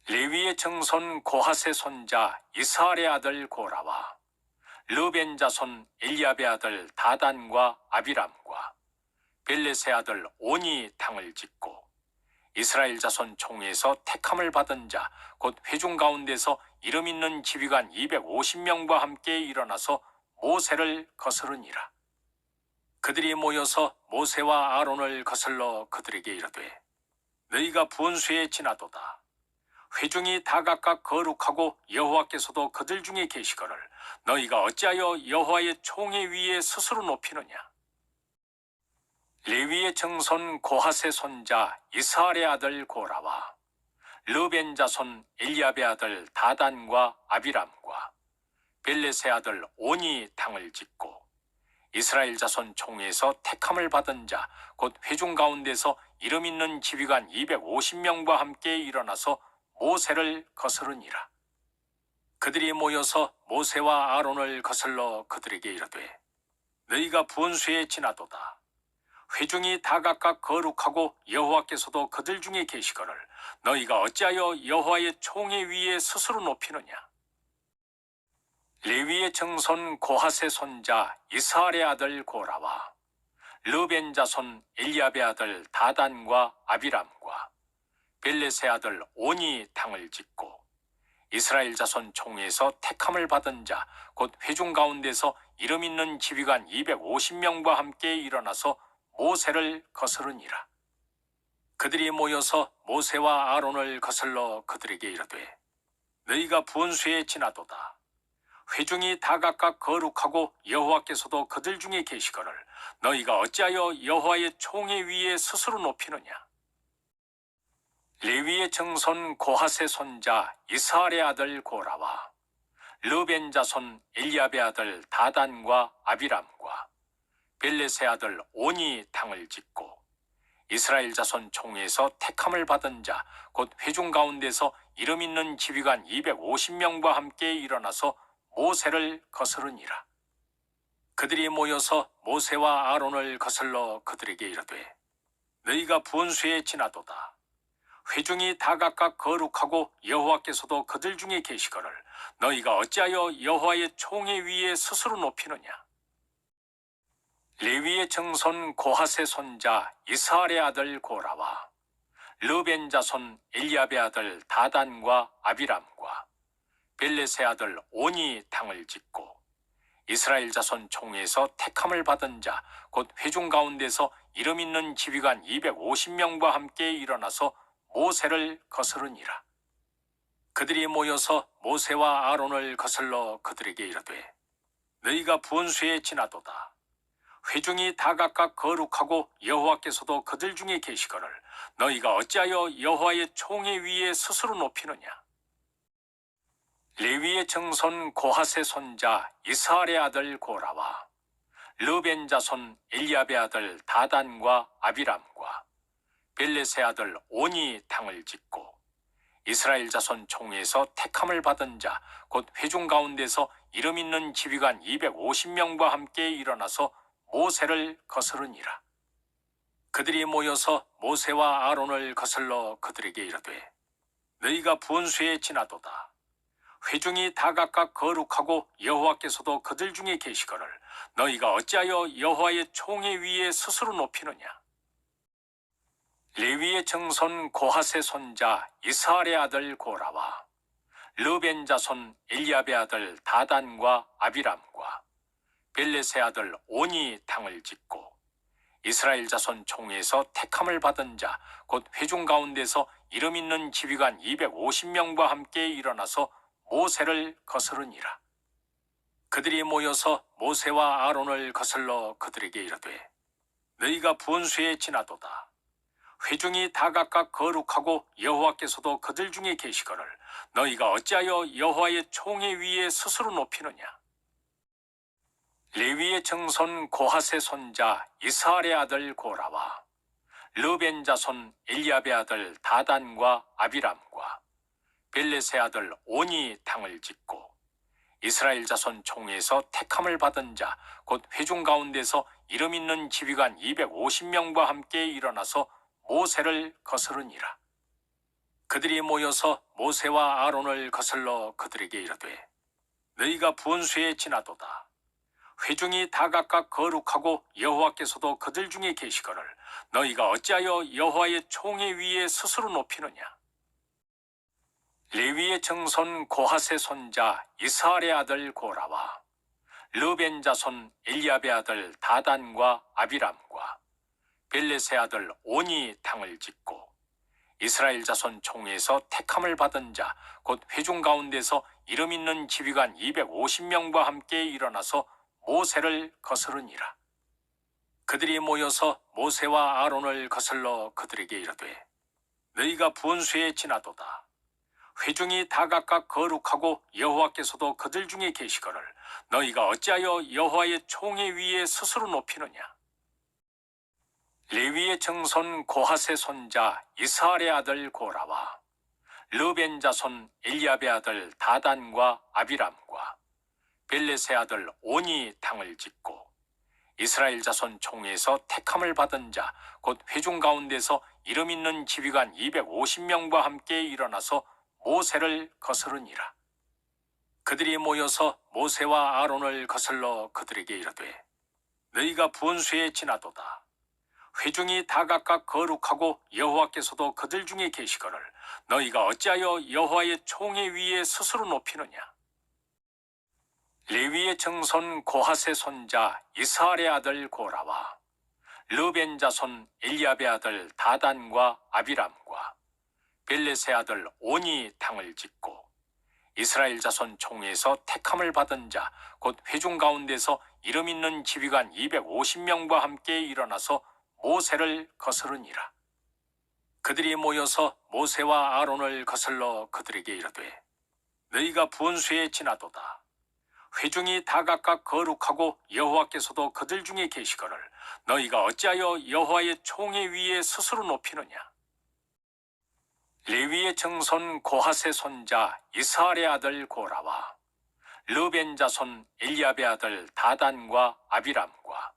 레위의 증손 고핫의 손자 이스할의 아들 고라와 르벤 자손 엘리압의 아들 다단과 아비람과 벨렛의 아들 온이 당을 짓고 이스라엘 자손 총회에서 택함을 받은 자 곧 회중 가운데서 이름 있는 지휘관 250명과 함께 일어나서 모세를 거스르니라. 그들이 모여서 모세와 아론을 거슬러 그들에게 이르되 너희가 분수에 지나도다. 회중이 다 각각 거룩하고 여호와께서도 그들 중에 계시거늘 너희가 어찌하여 여호와의 총회 위에 스스로 높이느냐. 레위의 증손 고핫의 손자 이스할의 아들 고라와 르벤 자손 엘리압의 아들 다단과 아비람과 벨렛의 아들 온이 당을 짓고 이스라엘 자손 총회에서 택함을 받은 자 곧 회중 가운데서 이름 있는 지휘관 250명과 함께 일어나서 모세를 거스르니라. 그들이 모여서 모세와 아론을 거슬러 그들에게 이르되 너희가 분수에 지나도다. 회중이 다 각각 거룩하고 여호와께서도 그들 중에 계시거늘 너희가 어찌하여 여호와의 총회 위에 스스로 높이느냐. 레위의 증손 고핫의 손자 이스할의 아들 고라와 르벤 자손 엘리압의 아들 다단과 아비람과 벨렛의 아들 온이 당을 짓고 이스라엘 자손 총회에서 택함을 받은 자 곧 회중 가운데서 이름 있는 지휘관 250명과 함께 일어나서 모세를 거스르니라. 그들이 모여서 모세와 아론을 거슬러 그들에게 이르되 너희가 분수에 지나도다. 회중이 다 각각 거룩하고 여호와께서도 그들 중에 계시거늘 너희가 어찌하여 여호와의 총회 위에 스스로 높이느냐. 레위의 증손 고핫의 손자 이스할의 아들 고라와 르벤 자손 엘리압의 아들 다단과 아비람과 벨렛의 아들 온이 당을 짓고 이스라엘 자손 총회에서 택함을 받은 자 곧 회중 가운데서 이름 있는 지휘관 250명과 함께 일어나서 모세를 거스르니라. 그들이 모여서 모세와 아론을 거슬러 그들에게 이르되 너희가 분수에 지나도다. 회중이 다 각각 거룩하고 여호와께서도 그들 중에 계시거늘 너희가 어찌하여 여호와의 총회 위에 스스로 높이느냐. 레위의 증손 고핫의 손자 이스할의 아들 고라와 르벤 자손 엘리압의 아들 다단과 아비람과 벨렛의 아들 온이 당을 짓고 이스라엘 자손 총회에서 택함을 받은 자 곧 회중 가운데서 이름 있는 지휘관 250명과 함께 일어나서 모세를 거스르니라. 그들이 모여서 모세와 아론을 거슬러 그들에게 이르되 너희가 분수에 지나도다. 회중이 다 각각 거룩하고 여호와께서도 그들 중에 계시거늘 너희가 어찌하여 여호와의 총회 위에 스스로 높이느냐. 레위의 증손 고핫의 손자 이스할의 아들 고라와 르벤 자손 엘리압의 아들 다단과 아비람과 벨렛의 아들 온이 당을 짓고 이스라엘 자손 총회에서 택함을 받은 자 곧 회중 가운데서 이름 있는 지휘관 250명과 함께 일어나서 모세를 거스르니라. 그들이 모여서 모세와 아론을 거슬러 그들에게 이르되 너희가 분수에 지나도다. 회중이 다 각각 거룩하고 여호와께서도 그들 중에 계시거늘 너희가 어찌하여 여호와의 총회 위에 스스로 높이느냐. 레위의 증손 고핫의 손자 이스할의 아들 고라와 르벤 자손 엘리압의 아들 다단과 아비람과 벨렛의 아들 온이 당을 짓고 이스라엘 자손 총회에서 택함을 받은 자 곧 회중 가운데서 이름 있는 지휘관 250명과 함께 일어나서 모세를 거스르니라. 그들이 모여서 모세와 아론을 거슬러 그들에게 이르되 너희가 분수에 지나도다. 회중이 다 각각 거룩하고 여호와께서도 그들 중에 계시거늘 너희가 어찌하여 여호와의 총회 위에 스스로 높이느냐. 레위의 증손 고핫의 손자 이스할의 아들 고라와 르벤 자손 엘리압의 아들 다단과 아비람과 벨렛의 아들 온이 당을 짓고 이스라엘 자손 총회에서 택함을 받은 자 곧 회중 가운데서 이름 있는 지휘관 250명과 함께 일어나서 모세를 거스르니라. 그들이 모여서 모세와 아론을 거슬러 그들에게 이르되 너희가 분수에 지나도다. 회중이 다 각각 거룩하고 여호와께서도 그들 중에 계시거늘 너희가 어찌하여 여호와의 총회 위에 스스로 높이느냐. 레위의 증손 고핫의 손자 이스할의 아들 고라와 르벤 자손 엘리압의 아들 다단과 아비람과 벨렛의 아들 온이 당을 짓고 이스라엘 자손 총회에서 택함을 받은 자 곧 회중 가운데서 이름 있는 지휘관 250명과 함께 일어나서 모세를 거스르니라. 그들이 모여서 모세와 아론을 거슬러 그들에게 이르되 너희가 분수에 지나도다. 회중이 다 각각 거룩하고 여호와께서도 그들 중에 계시거늘 너희가 어찌하여 여호와의 총회 위에 스스로 높이느냐. 레위의 증손 고핫의 손자 이스할의 아들 고라와 르벤 자손 엘리압의 아들 다단과 아비람과 벨렛의 아들 온이 당을 짓고 이스라엘 자손 총회에서 택함을 받은 자 곧 회중 가운데서 이름 있는 지휘관 250명과 함께 일어나서 모세를 거스르니라. 그들이 모여서 모세와 아론을 거슬러 그들에게 이르되 너희가 분수에 지나도다. 회중이 다 각각 거룩하고 여호와께서도 그들 중에 계시거늘 너희가 어찌하여 여호와의 총회 위에 스스로 높이느냐. 레위의 증손 고핫의 손자 이스할의 아들 고라와 르벤 자손 엘리압의 아들 다단과 아비람과 벨렛의 아들 온이 당을 짓고 이스라엘 자손 총회에서 택함을 받은 자 곧 회중 가운데서 이름 있는 지휘관 250명과 함께 일어나서 모세를 거스르니라. 그들이 모여서 모세와 아론을 거슬러 그들에게 이르되 너희가 분수에 지나도다. 회중이 다 각각 거룩하고 여호와께서도 그들 중에 계시거늘 너희가 어찌하여 여호와의 총회 위에 스스로 높이느냐. 레위의 증손 고핫의 손자 이스할의 아들 고라와 르벤 자손 엘리압의 아들 다단과 아비람과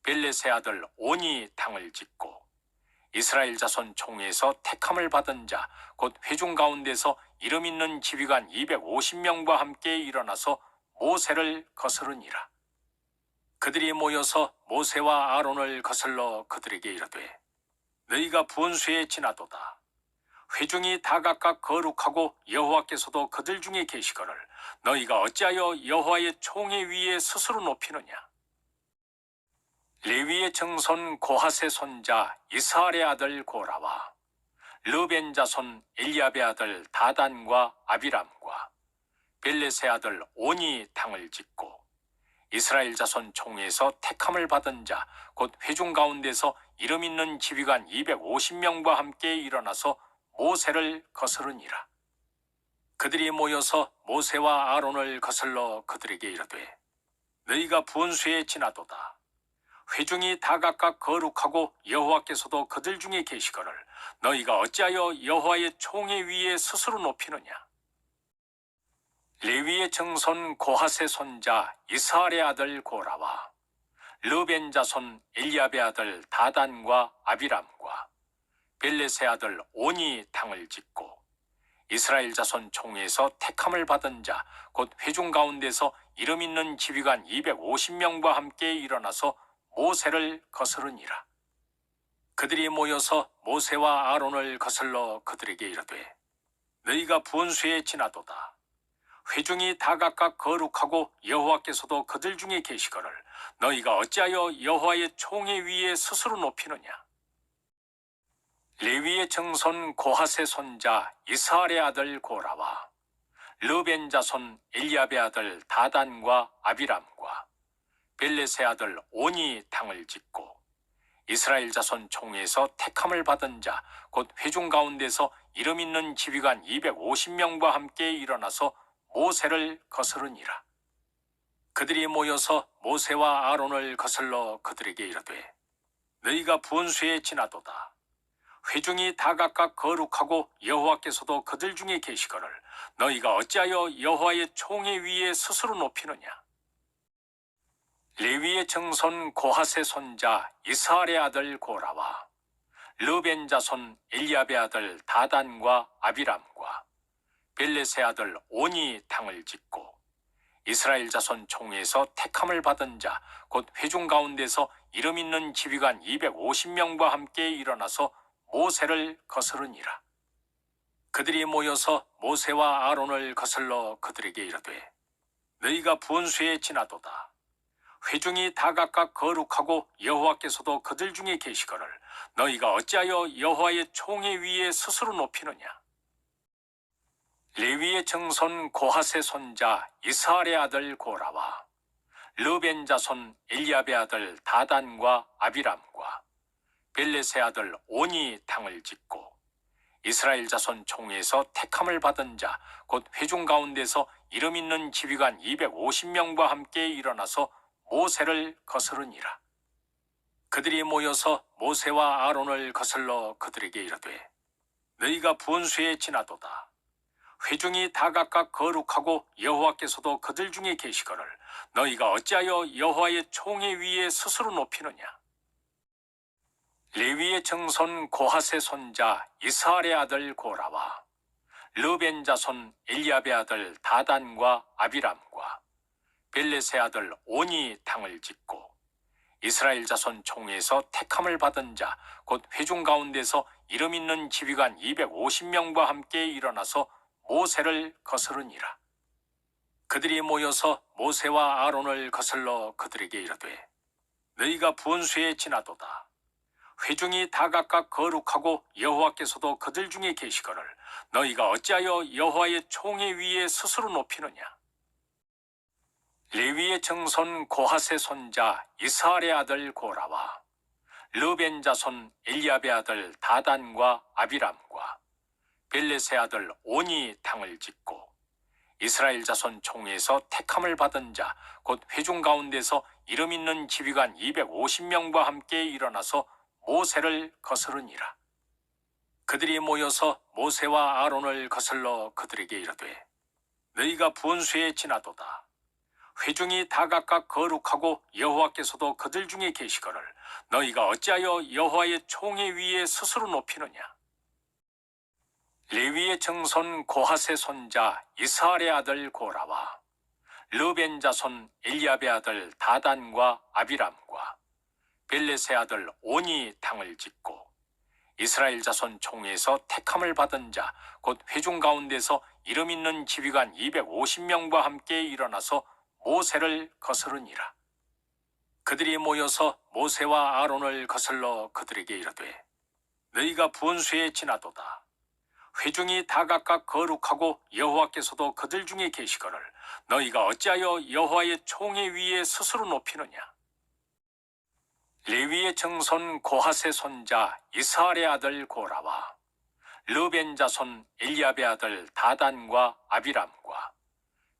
벨렛의 아들 온이 당을 짓고 이스라엘 자손 총회에서 택함을 받은 자 곧 회중 가운데서 이름 있는 지휘관 250명과 함께 일어나서 모세를 거스르니라. 그들이 모여서 모세와 아론을 거슬러 그들에게 이르되 너희가 분수에 지나도다. 회중이 다 각각 거룩하고 여호와께서도 그들 중에 계시거늘 너희가 어찌하여 여호와의 총회 위에 스스로 높이느냐. 레위의 증손 고핫의 손자 이스할의 아들 고라와 르벤 자손 엘리압의 아들 다단과 아비람과 벨렛의 아들 온이 당을 짓고 이스라엘 자손 총회에서 택함을 받은 자 곧 회중 가운데서 이름 있는 지휘관 250명과 함께 일어나서 모세를 거스르니라. 그들이 모여서 모세와 아론을 거슬러 그들에게 이르되 너희가 분수에 지나도다. 회중이 다 각각 거룩하고 여호와께서도 그들 중에 계시거늘 너희가 어찌하여 여호와의 총회 위에 스스로 높이느냐. 레위의 증손 고핫의 손자 이스할의 아들 고라와 르벤 자손 엘리압의 아들 다단과 아비람과 벨렛의 아들 온이 당을 짓고 이스라엘 자손 총회에서 택함을 받은 자 곧 회중 가운데서 이름 있는 지휘관 250명과 함께 일어나서 모세를 거스르니라. 그들이 모여서 모세와 아론을 거슬러 그들에게 이르되 너희가 분수에 지나도다. 회중이 다 각각 거룩하고 여호와께서도 그들 중에 계시거늘 너희가 어찌하여 여호와의 총회 위에 스스로 높이느냐. 레위의 증손 고핫의 손자 이스할의 아들 고라와 르벤 자손 엘리압의 아들 다단과 아비람과 벨렛의 아들 온이 당을 짓고 이스라엘 자손 총회에서 택함을 받은 자 곧 회중 가운데서 이름 있는 지휘관 250명과 함께 일어나서 모세를 거스르니라. 그들이 모여서 모세와 아론을 거슬러 그들에게 이르되 너희가 분수에 지나도다. 회중이 다 각각 거룩하고 여호와께서도 그들 중에 계시거늘 너희가 어찌하여 여호와의 총회 위에 스스로 높이느냐. 레위의 증손 고핫의 손자 이스할의 아들 고라와 르벤 자손 엘리압의 아들 다단과 아비람과 벨렛의 아들 온이 당을 짓고 이스라엘 자손 총회에서 택함을 받은 자 곧 회중 가운데서 이름 있는 지휘관 250명과 함께 일어나서 모세를 거스르니라. 그들이 모여서 모세와 아론을 거슬러 그들에게 이르되 너희가 분수에 지나도다. 회중이 다 각각 거룩하고 여호와께서도 그들 중에 계시거늘 너희가 어찌하여 여호와의 총회 위에 스스로 높이느냐. 레위의 정손 고핫의 손자 이스할의 아들 고라와 르벤 자손 엘리압의 아들 다단과 아비람과 벨렛의 아들 온이 당을 짓고 이스라엘 자손 총회에서 택함을 받은 자 곧 회중 가운데서 이름 있는 지휘관 250명과 함께 일어나서 모세를 거스르니라. 그들이 모여서 모세와 아론을 거슬러 그들에게 이르되 너희가 분수에 지나도다. 회중이 다 각각 거룩하고 여호와께서도 그들 중에 계시거늘 너희가 어찌하여 여호와의 총회 위에 스스로 높이느냐. 레위의 정손 고핫의 손자 이스할의 아들 고라와 르벤 자손 엘리압의 아들 다단과 아비람과 벨렛의 아들 온이 당을 짓고 이스라엘 자손 총회에서 택함을 받은 자 곧 회중 가운데서 이름 있는 지휘관 250명과 함께 일어나서 모세를 거스르니라. 그들이 모여서 모세와 아론을 거슬러 그들에게 이르되 너희가 분수에 지나도다. 회중이 다 각각 거룩하고 여호와께서도 그들 중에 계시거늘 너희가 어찌하여 여호와의 총회 위에 스스로 높이느냐. 레위의 정손 고핫의 손자 이스할의 아들 고라와 르벤 자손 엘리압의 아들 다단과 아비람과 벨렛의 아들 온이 당을 짓고 이스라엘 자손 총회에서 택함을 받은 자 곧 회중 가운데서 이름 있는 지휘관 250명과 함께 일어나서 모세를 거스르니라. 그들이 모여서 모세와 아론을 거슬러 그들에게 이르되 너희가 분수에 지나도다. 회중이 다 각각 거룩하고 여호와께서도 그들 중에 계시거늘 너희가 어찌하여 여호와의 총회 위에 스스로 높이느냐. 레위의 정손 고핫의 손자 이스할의 아들 고라와 르벤 자손 엘리압의 아들 다단과 아비람과 벨렛의 아들 온이 당을 짓고 이스라엘 자손 총회에서 택함을 받은 자 곧 회중 가운데서 이름 있는 지휘관 250명과 함께 일어나서 모세를 거스르니라. 그들이 모여서 모세와 아론을 거슬러 그들에게 이르되 너희가 분수에 지나도다. 회중이 다 각각 거룩하고 여호와께서도 그들 중에 계시거늘 너희가 어찌하여 여호와의 총회 위에 스스로 높이느냐. 레위의 정손 고핫의 손자 이스할의 아들 고라와 르벤 자손 엘리압의 아들 다단과 아비람과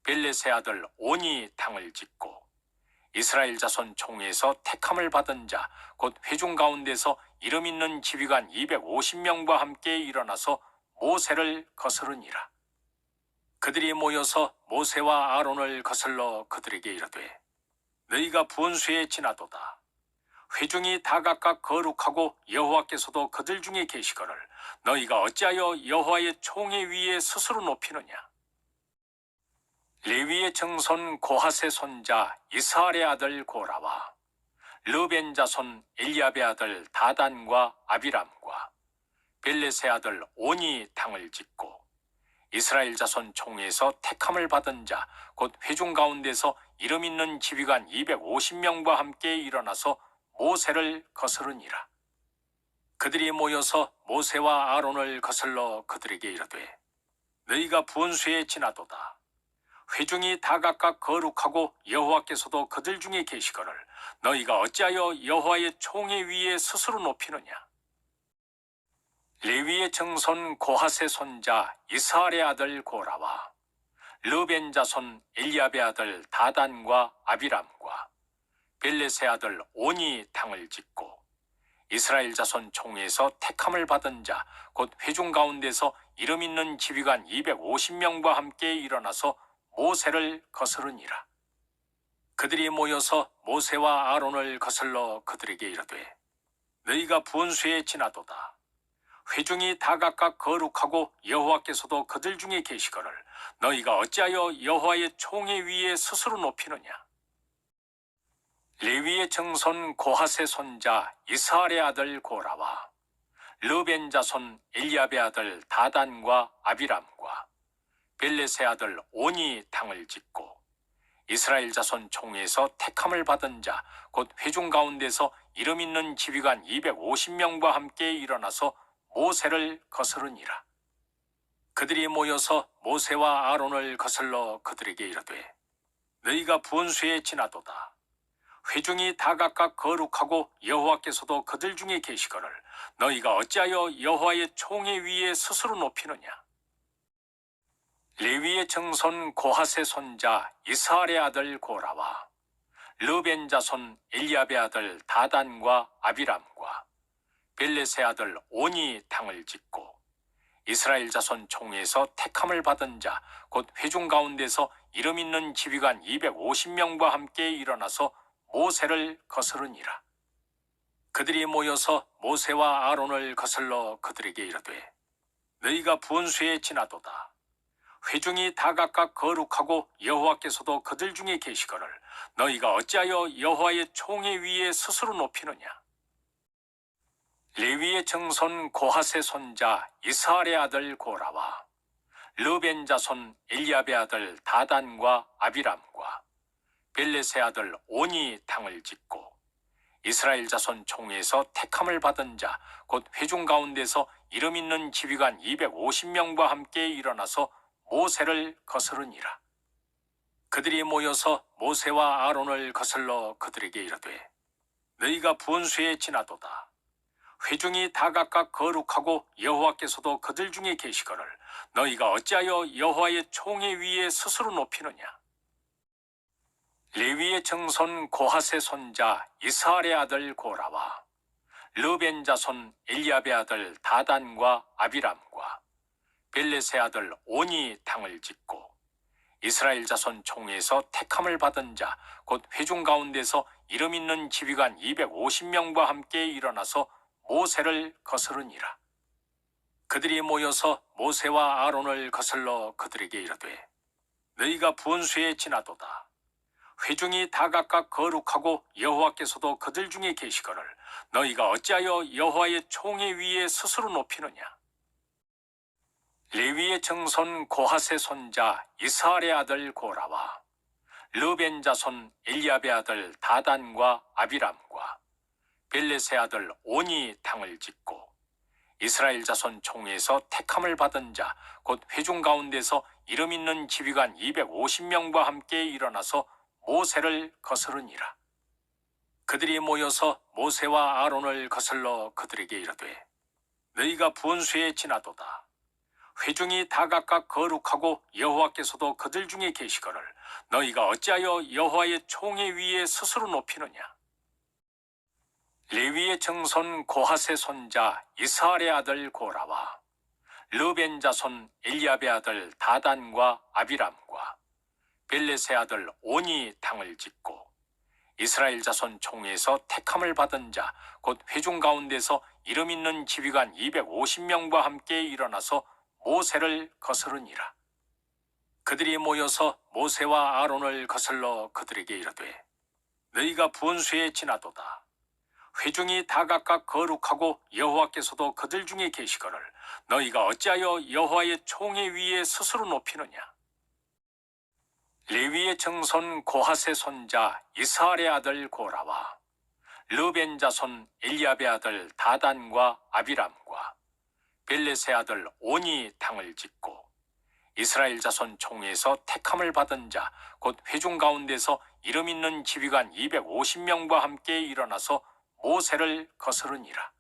벨렛의 아들 온이 당을 짓고 이스라엘 자손 총회에서 택함을 받은 자 곧 회중 가운데서 이름 있는 지휘관 250명과 함께 일어나서 모세를 거스르니라. 그들이 모여서 모세와 아론을 거슬러 그들에게 이르되 너희가 분수에 지나도다. 회중이 다 각각 거룩하고 여호와께서도 그들 중에 계시거늘 너희가 어찌하여 여호와의 총회 위에 스스로 높이느냐. 레위의 정손 고핫의 손자 이스할의 아들 고라와 르벤 자손 엘리압의 아들 다단과 아비람과 벨렛의 아들 온이 당을 짓고 이스라엘 자손 총회에서 택함을 받은 자 곧 회중 가운데서 이름 있는 지휘관 250명과 함께 일어나서 모세를 거스르니라. 그들이 모여서 모세와 아론을 거슬러 그들에게 이르되 너희가 분수에 지나도다. 회중이 다 각각 거룩하고 여호와께서도 그들 중에 계시거늘 너희가 어찌하여 여호와의 총회 위에 스스로 높이느냐. 레위의 정손 고핫의 손자 이스할의 아들 고라와 르벤 자손 엘리압의 아들 다단과 아비람과 벨렛의 아들 온이 당을 짓고 이스라엘 자손 총회에서 택함을 받은 자 곧 회중 가운데서 이름 있는 지휘관 250명과 함께 일어나서 모세를 거스르니라. 그들이 모여서 모세와 아론을 거슬러 그들에게 이르되 너희가 분수에 지나도다. 회중이 다 각각 거룩하고 여호와께서도 그들 중에 계시거늘 너희가 어찌하여 여호와의 총회 위에 스스로 높이느냐. 레위의 증손 고핫의 손자 이스할의 아들 고라와 르벤 자손 엘리압의 아들 다단과 아비람과 벨렛의 아들 온이 당을 짓고 이스라엘 자손 총회에서 택함을 받은 자 곧 회중 가운데서 이름 있는 지휘관 250명과 함께 일어나서 모세를 거스르니라. 그들이 모여서 모세와 아론을 거슬러 그들에게 이르되 너희가 분수에 지나도다. 회중이 다 각각 거룩하고 여호와께서도 그들 중에 계시거늘 너희가 어찌하여 여호와의 총회 위에 스스로 높이느냐. 레위의 증손 고핫의 손자 이스할의 아들 고라와 르벤 자손 엘리압의 아들 다단과 아비람과 벨렛의 아들 온이 당을 짓고 이스라엘 자손 총회에서 택함을 받은 자 곧 회중 가운데서 이름 있는 지휘관 250명과 함께 일어나서 모세를 거스르니라. 그들이 모여서 모세와 아론을 거슬러 그들에게 이르되 너희가 분수에 지나도다. 회중이 다 각각 거룩하고 여호와께서도 그들 중에 계시거늘 너희가 어찌하여 여호와의 총회 위에 스스로 높이느냐. 레위의 증손 고핫의 손자 이스할의 아들 고라와 르벤 자손 엘리압의 아들 다단과 아비람과 벨렛의 아들 온이 당을 짓고 이스라엘 자손 총회에서 택함을 받은 자 곧 회중 가운데서 이름 있는 지휘관 250명과 함께 일어나서 모세를 거스르니라. 그들이 모여서 모세와 아론을 거슬러 그들에게 이르되 너희가 분수에 지나도다. 회중이 다 각각 거룩하고 여호와께서도 그들 중에 계시거늘 너희가 어찌하여 여호와의 총회 위에 스스로 높이느냐. 레위의 증손 고핫의 손자 이스할의 아들 고라와 르벤 자손 엘리압의 아들 다단과 아비람과 벨렛의 아들 온이 당을 짓고 이스라엘 자손 총회에서 택함을 받은 자 곧 회중 가운데서 이름 있는 지휘관 250명과 함께 일어나서 모세를 거스르니라. 그들이 모여서 모세와 아론을 거슬러 그들에게 이르되 너희가 분수에 지나도다. 회중이 다 각각 거룩하고 여호와께서도 그들 중에 계시거늘 너희가 어찌하여 여호와의 총회 위에 스스로 높이느냐. 레위의 증손 고핫의 손자 이스할의 아들 고라와 르벤 자손 엘리압의 아들 다단과 아비람과 벨렛의 아들 온이 당을 짓고 이스라엘 자손 총회에서 택함을 받은 자 곧 회중 가운데서 이름 있는 지휘관 250명과 함께 일어나서 모세를 거스르니라. 그들이 모여서 모세와 아론을 거슬러 그들에게 이르되 너희가 분수에 지나도다. 회중이 다 각각 거룩하고 여호와께서도 그들 중에 계시거늘 너희가 어찌하여 여호와의 총회 위에 스스로 높이느냐. 레위의 증손 고핫의 손자 이스할의 아들 고라와 르벤 자손 엘리압의 아들 다단과 아비람과 벨렛의 아들 온이 당을 짓고 이스라엘 자손 총회에서 택함을 받은 자 곧 회중 가운데서 이름 있는 지휘관 250명과 함께 일어나서 모세를 거스르니라. 그들이 모여서 모세와 아론을 거슬러 그들에게 이르되 너희가 분수에 지나도다. 회중이 다 각각 거룩하고 여호와께서도 그들 중에 계시거늘 너희가 어찌하여 여호와의 총회 위에 스스로 높이느냐. 레위의 증손 고핫의 손자 이스할의 아들 고라와 르벤 자손 엘리압의 아들 다단과 아비람과 벨렛의 아들 온이 당을 짓고 이스라엘 자손 총회에서 택함을 받은 자 곧 회중 가운데서 이름 있는 지휘관 250명과 함께 일어나서 모세를 거스르니라.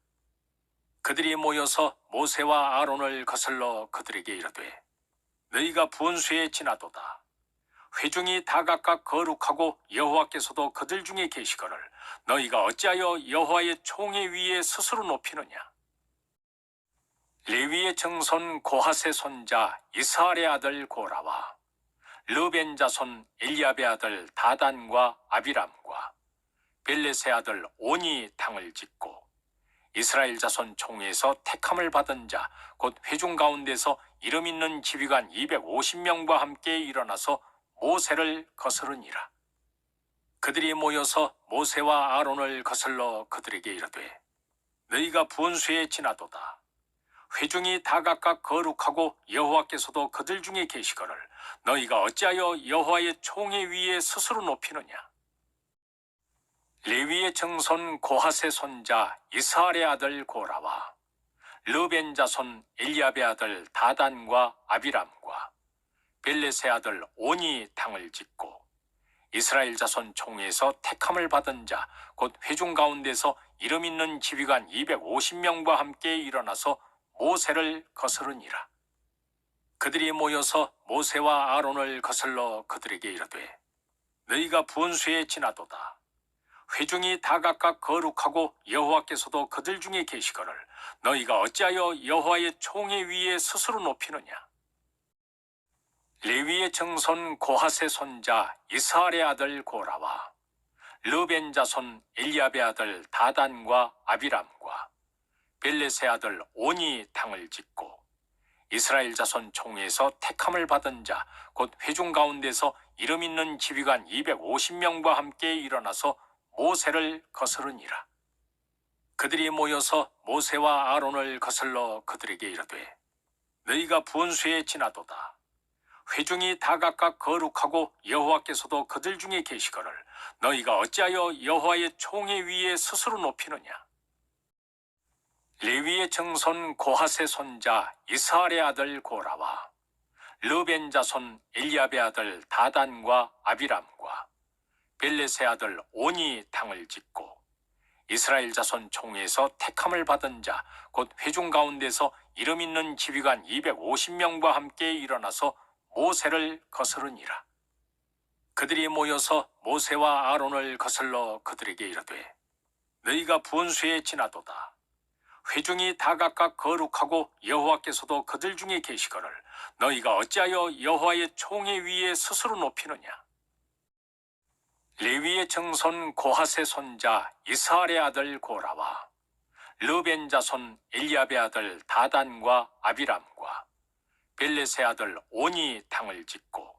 그들이 모여서 모세와 아론을 거슬러 그들에게 이르되 너희가 분수에 지나도다. 회중이 다 각각 거룩하고 여호와께서도 그들 중에 계시거늘 너희가 어찌하여 여호와의 총회 위에 스스로 높이느냐. 레위의 증손 고핫의 손자 이스할의 아들 고라와 르벤 자손 엘리압의 아들 다단과 아비람과 벨렛의 아들 온이 당을 짓고 이스라엘 자손 총회에서 택함을 받은 자 곧 회중 가운데서 이름 있는 지휘관 250명과 함께 일어나서 모세를 거스르니라. 그들이 모여서 모세와 아론을 거슬러 그들에게 이르되 너희가 분수에 지나도다. 회중이 다 각각 거룩하고 여호와께서도 그들 중에 계시거늘 너희가 어찌하여 여호와의 총회 위에 스스로 높이느냐. 레위의 정손 고핫의 손자 이스할의 아들 고라와 르벤 자손 엘리압의 아들 다단과 아비람과 벨렛의 아들 온이 당을 짓고 이스라엘 자손 총회에서 택함을 받은 자 곧 회중 가운데서 이름 있는 지휘관 250명과 함께 일어나서 모세를 거스르니라. 그들이 모여서 모세와 아론을 거슬러 그들에게 이르되 너희가 분수에 지나도다. 회중이 다 각각 거룩하고 여호와께서도 그들 중에 계시거늘 너희가 어찌하여 여호와의 총회 위에 스스로 높이느냐. 레위의 정손 고핫의 손자 이스할의 아들 고라와 르벤 자손 엘리압의 아들 다단과 아비람과 벨렛의 아들 온이 당을 짓고 이스라엘 자손 총회에서 택함을 받은 자 곧 회중 가운데서 이름 있는 지휘관 250명과 함께 일어나서 모세를 거스르니라. 그들이 모여서 모세와 아론을 거슬러 그들에게 이르되 너희가 분수에 지나도다. 회중이 다 각각 거룩하고 여호와께서도 그들 중에 계시거늘 너희가 어찌하여 여호와의 총회 위에 스스로 높이느냐. 레위의 정손 고핫의 손자 이스할의 아들 고라와 르벤 자손 엘리압의 아들 다단과 아비람과 벨렛의 아들 온이 당을 짓고 이스라엘 자손 총회에서 택함을 받은 자 곧 회중 가운데서 이름 있는 지휘관 250명과 함께 일어나서 모세를 거스르니라. 그들이 모여서 모세와 아론을 거슬러 그들에게 이르되 너희가 분수에 지나도다. 회중이 다 각각 거룩하고 여호와께서도 그들 중에 계시거늘 너희가 어찌하여 여호와의 총회 위에 스스로 높이느냐. 레위의 정손 고핫의 손자 이스할의 아들 고라와 르벤 자손 엘리압의 아들 다단과 아비람과 벨렛의 아들 온이 당을 짓고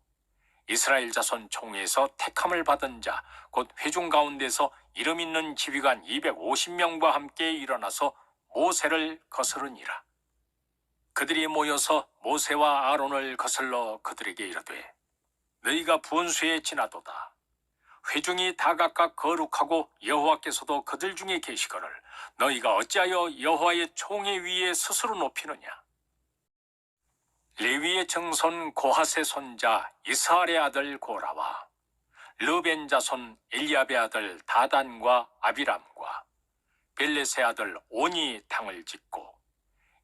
이스라엘 자손 총회에서 택함을 받은 자 곧 회중 가운데서 이름 있는 지휘관 250명과 함께 일어나서 모세를 거스르니라. 그들이 모여서 모세와 아론을 거슬러 그들에게 이르되 너희가 분수에 지나도다. 회중이 다 각각 거룩하고 여호와께서도 그들 중에 계시거늘 너희가 어찌하여 여호와의 총회 위에 스스로 높이느냐. 레위의 정손 고핫의 손자 이스할의 아들 고라와 르벤 자손 엘리압의 아들 다단과 아비람과 벨렛의 아들 온이 당을 짓고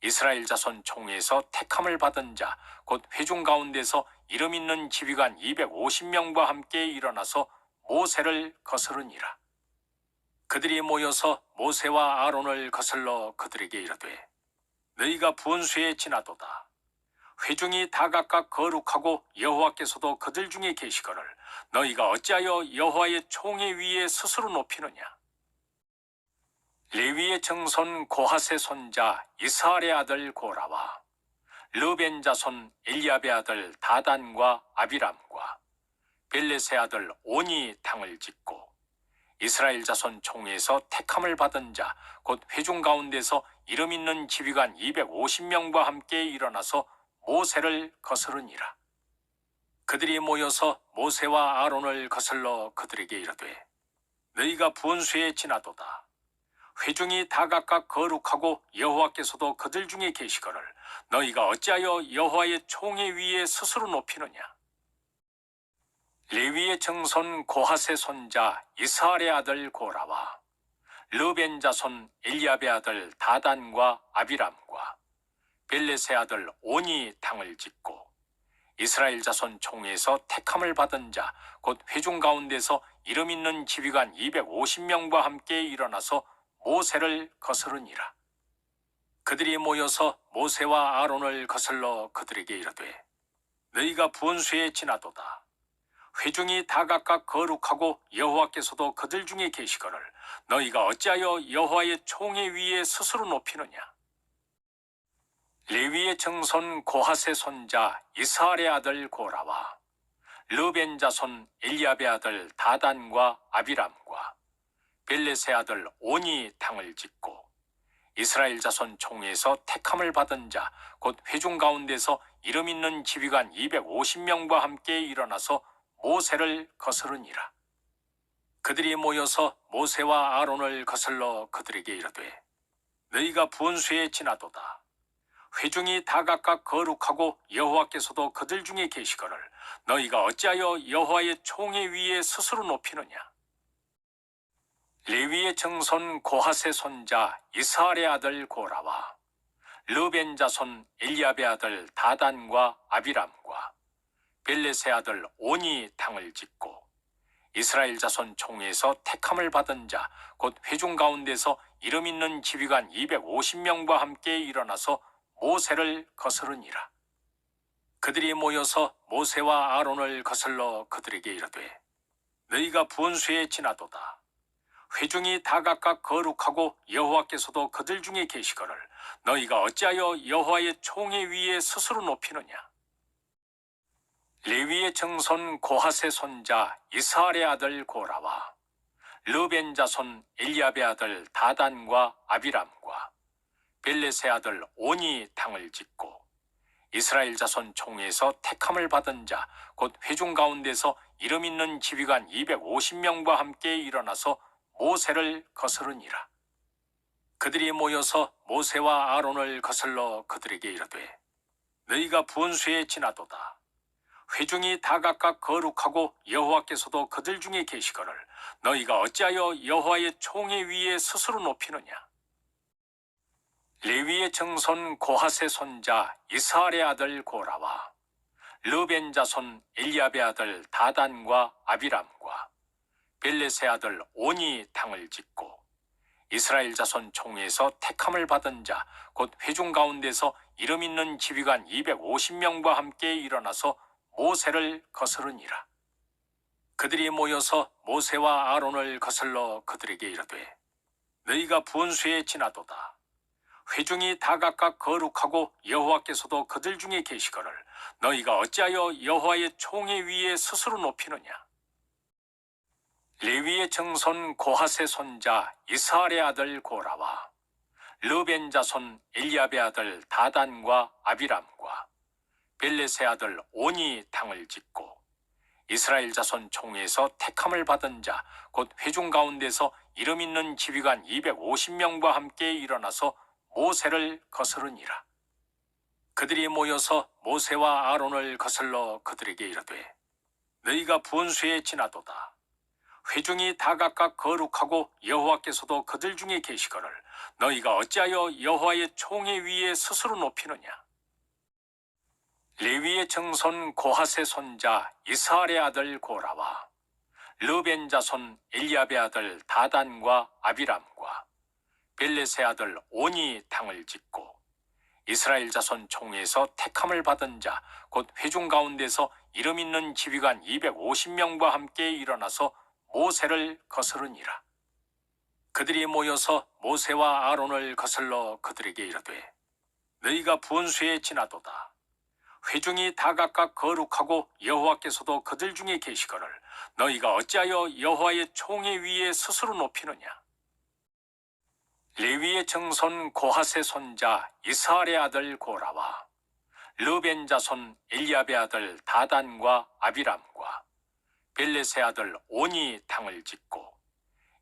이스라엘 자손 총회에서 택함을 받은 자 곧 회중 가운데서 이름 있는 지휘관 250명과 함께 일어나서 모세를 거스르니라. 그들이 모여서 모세와 아론을 거슬러 그들에게 이르되 너희가 분수에 지나도다. 회중이 다 각각 거룩하고 여호와께서도 그들 중에 계시거늘 너희가 어찌하여 여호와의 총회 위에 스스로 높이느냐. 레위의 정손 고핫의 손자 이스할의 아들 고라와 르벤 자손 엘리압의 아들 다단과 아비람과 벨렛의 아들 온이 당을 짓고 이스라엘 자손 총회에서 택함을 받은 자 곧 회중 가운데서 이름 있는 지휘관 250명과 함께 일어나서 모세를 거스르니라. 그들이 모여서 모세와 아론을 거슬러 그들에게 이르되 너희가 분수에 지나도다. 회중이 다 각각 거룩하고 여호와께서도 그들 중에 계시거늘 너희가 어찌하여 여호와의 총회 위에 스스로 높이느냐. 레위의 정손 고핫의 손자 이스할의 아들 고라와 르벤 자손 엘리압의 아들 다단과 아비람과 벨렛의 아들 온이 당을 짓고 이스라엘 자손 총회에서 택함을 받은 자 곧 회중 가운데서 이름 있는 지휘관 250명과 함께 일어나서 모세를 거스르니라. 그들이 모여서 모세와 아론을 거슬러 그들에게 이르되 너희가 분수에 지나도다. 회중이 다 각각 거룩하고 여호와께서도 그들 중에 계시거늘 너희가 어찌하여 여호와의 총회 위에 스스로 높이느냐? 레위의 증손 고핫의 손자 이스할의 아들 고라와 르벤 자손 엘리압의 아들 다단과 아비람과 벨렛의 아들 온이 당을 짓고 이스라엘 자손 총회에서 택함을 받은 자 곧 회중 가운데서 이름 있는 지휘관 250명과 함께 일어나서 모세를 거스르니라. 그들이 모여서 모세와 아론을 거슬러 그들에게 이르되 너희가 분수에 지나도다. 회중이 다 각각 거룩하고 여호와께서도 그들 중에 계시거늘 너희가 어찌하여 여호와의 총회 위에 스스로 높이느냐? 레위의 증손 고핫의 손자 이스할의 아들 고라와 르벤 자손 엘리압의 아들 다단과 아비람과 벨렛의 아들 온이 당을 짓고 이스라엘 자손 총회에서 택함을 받은 자 곧 회중 가운데서 이름 있는 지휘관 250명과 함께 일어나서 모세를 거스르니라. 그들이 모여서 모세와 아론을 거슬러 그들에게 이르되 너희가 분수에 지나도다. 회중이 다 각각 거룩하고 여호와께서도 그들 중에 계시거늘 너희가 어찌하여 여호와의 총회 위에 스스로 높이느냐? 레위의 증손 고핫의 손자 이스할의 아들 고라와 르벤 자손 엘리압의 아들 다단과 아비람과 벨렛의 아들 온이 당을 짓고 이스라엘 자손 총회에서 택함을 받은 자 곧 회중 가운데서 이름 있는 지휘관 250명과 함께 일어나서 모세를 거스르니라. 그들이 모여서 모세와 아론을 거슬러 그들에게 이르되 너희가 분수에 지나도다. 회중이 다 각각 거룩하고 여호와께서도 그들 중에 계시거늘 너희가 어찌하여 여호와의 총회 위에 스스로 높이느냐? 레위의 증손 고핫의 손자 이스할의 아들 고라와 르벤 자손 엘리압의 아들 다단과 아비람과 벨렛의 아들 온이 당을 짓고 이스라엘 자손 총회에서 택함을 받은 자 곧 회중 가운데서 이름 있는 지휘관 250명과 함께 일어나서 모세를 거스르니라. 그들이 모여서 모세와 아론을 거슬러 그들에게 이르되 너희가 분수에 지나도다. 회중이 다 각각 거룩하고 여호와께서도 그들 중에 계시거늘 너희가 어찌하여 여호와의 총회 위에 스스로 높이느냐? 레위의 증손 고핫의 손자 이스할의 아들 고라와 르벤 자손 엘리압의 아들 다단과 아비람과 벨렛의 아들 온이 당을 짓고 이스라엘 자손 총회에서 택함을 받은 자 곧 회중 가운데서 이름 있는 지휘관 250명과 함께 일어나서 모세를 거스르니라. 그들이 모여서 모세와 아론을 거슬러 그들에게 이르되 너희가 분수에 지나도다. 회중이 다 각각 거룩하고 여호와께서도 그들 중에 계시거늘 너희가 어찌하여 여호와의 총회 위에 스스로 높이느냐? 레위의 증손 고핫의 손자 이스할의 아들 고라와 르벤 자손 엘리압의 아들 다단과 아비람과 벨렛의 아들 온이 당을 짓고 이스라엘 자손 총회에서 택함을 받은 자 곧 회중 가운데서 이름 있는 지휘관 250명과 함께 일어나서 모세를 거스르니라. 그들이 모여서 모세와 아론을 거슬러 그들에게 이르되 너희가 분수에 지나도다. 회중이 다 각각 거룩하고 여호와께서도 그들 중에 계시거늘 너희가 어찌하여 여호와의 총회 위에 스스로 높이느냐? 레위의 증손 고핫의 손자 이스할의 아들 고라와 르벤 자손 엘리압의 아들 다단과 아비람과 벨렛의 아들 온이 당을 짓고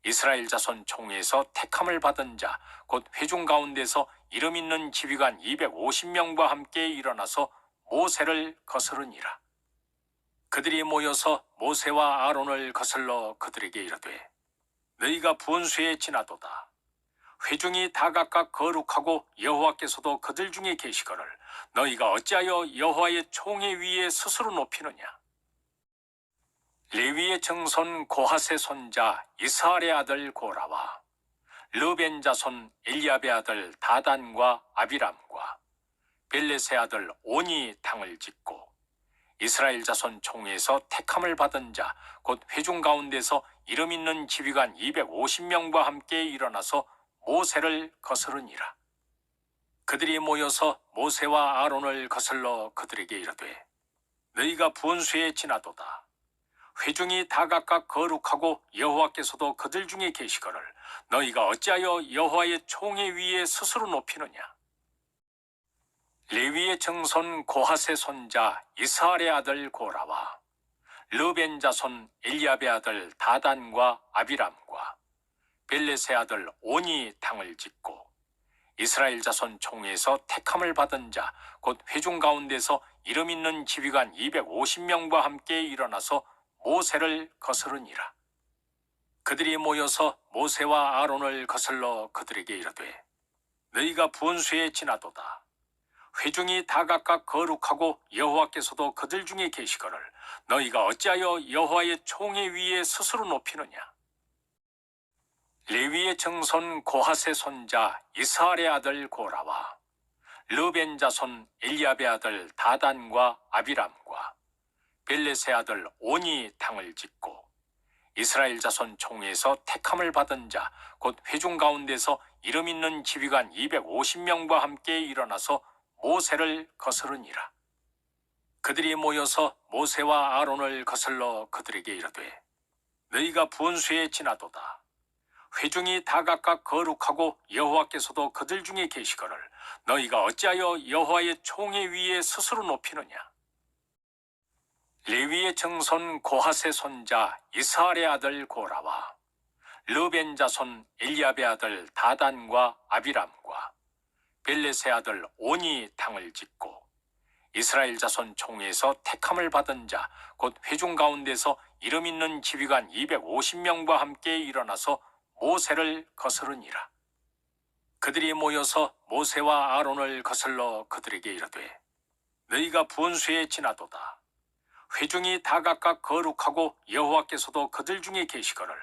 이스라엘 자손 총회에서 택함을 받은 자 곧 회중 가운데서 이름 있는 지휘관 250명과 함께 일어나서 모세를 거스르니라. 그들이 모여서 모세와 아론을 거슬러 그들에게 이르되 너희가 분수에 지나도다. 회중이 다 각각 거룩하고 여호와께서도 그들 중에 계시거늘 너희가 어찌하여 여호와의 총회 위에 스스로 높이느냐? 레위의 증손 고핫의 손자 이스할의 아들 고라와 르벤 자손 엘리압의 아들 다단과 아비람과 벨렛의 아들 온이 당을 짓고 이스라엘 자손 총회에서 택함을 받은 자 곧 회중 가운데서 이름 있는 지휘관 250명과 함께 일어나서 모세를 거스르니라. 그들이 모여서 모세와 아론을 거슬러 그들에게 이르되 너희가 분수에 지나도다. 회중이 다 각각 거룩하고 여호와께서도 그들 중에 계시거늘 너희가 어찌하여 여호와의 총회 위에 스스로 높이느냐. 레위의 정손 고핫의 손자 이스할의 아들 고라와 르벤 자손 엘리압의 아들 다단과 아비람과 벨렛의 아들 온이 당을 짓고 이스라엘 자손 총회에서 택함을 받은 자 곧 회중 가운데서 이름 있는 지휘관 250명과 함께 일어나서 모세를 거스르니라. 그들이 모여서 모세와 아론을 거슬러 그들에게 이르되 너희가 분수에 지나도다. 회중이 다 각각 거룩하고 여호와께서도 그들 중에 계시거늘 너희가 어찌하여 여호와의 총회 위에 스스로 높이느냐. 레위의 정손 고핫의 손자 이스할의 아들 고라와 르벤 자손 엘리압의 아들 다단과 아비람과 벨렛의 아들 온이 당을 짓고 이스라엘 자손 총회에서 택함을 받은 자 곧 회중 가운데서 이름 있는 지휘관 250명과 함께 일어나서 모세를 거스르니라. 그들이 모여서 모세와 아론을 거슬러 그들에게 이르되 너희가 분수에 지나도다. 회중이 다 각각 거룩하고 여호와께서도 그들 중에 계시거늘 너희가 어찌하여 여호와의 총회 위에 스스로 높이느냐. 레위의 정손 고핫의 손자 이스할의 아들 고라와 르벤 자손 엘리압의 아들 다단과 아비람과 벨렛의 아들 온이 당을 짓고 이스라엘 자손 총회에서 택함을 받은 자 곧 회중 가운데서 이름 있는 지휘관 250명과 함께 일어나서 모세를 거스르니라. 그들이 모여서 모세와 아론을 거슬러 그들에게 이르되 너희가 분수에 지나도다. 회중이 다 각각 거룩하고 여호와께서도 그들 중에 계시거늘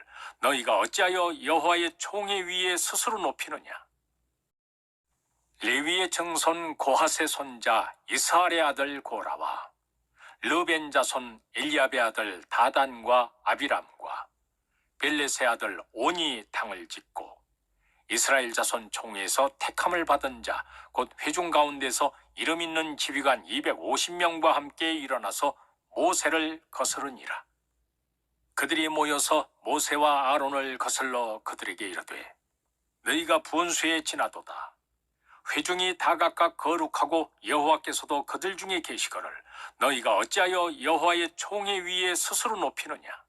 너희가 어찌하여 여호와의 총회 위에 스스로 높이느냐. 레위의 정손 고핫의 손자 이스할의 아들 고라와 르벤 자손 엘리압의 아들 다단과 아비람과 벨렛의 아들 온이 당을 짓고 이스라엘 자손 총회에서 택함을 받은 자 곧 회중 가운데서 이름 있는 지휘관 250명과 함께 일어나서 모세를 거스르니라. 그들이 모여서 모세와 아론을 거슬러 그들에게 이르되 너희가 분수에 지나도다. 회중이 다 각각 거룩하고 여호와께서도 그들 중에 계시거늘 너희가 어찌하여 여호와의 총회 위에 스스로 높이느냐.